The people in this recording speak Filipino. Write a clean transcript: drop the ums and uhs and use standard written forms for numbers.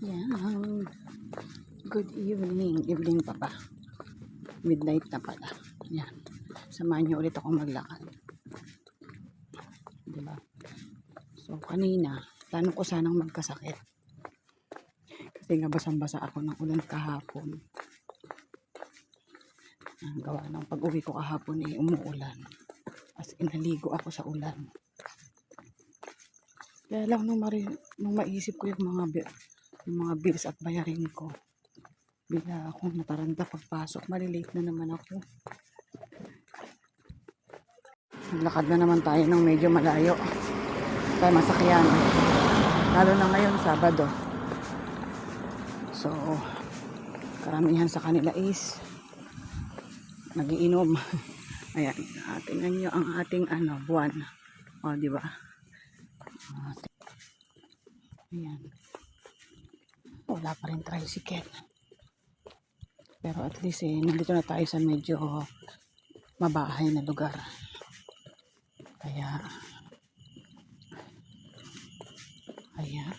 Yan. Good evening. Evening pa ba? Midnight na pala. Yan. Samahan niyo ulit akong maglakad. Diba? So, kanina, plano ko sanang magkasakit. Kasi nga basang-basa ako ng ulan kahapon. Ang gawa ng pag-uwi ko kahapon umuulan. As in, naligo ako sa ulan. Kaya lang nung maisip ko yung mga bills at bayarin ko, bigla akong nataranta pagpasok. Malilate na naman ako. Naglakad na naman tayo ng medyo malayo. Tayo masakyan. Lalo na ngayon, Sabado. So, karamihan sa kanila is nagiinom. Ayan, tingnan nyo ang ating buwan. O, di ba? Ayan. Wala pa rin tricycle. Pero at least nandito na tayo sa medyo mabahay na lugar. Kaya, ayan.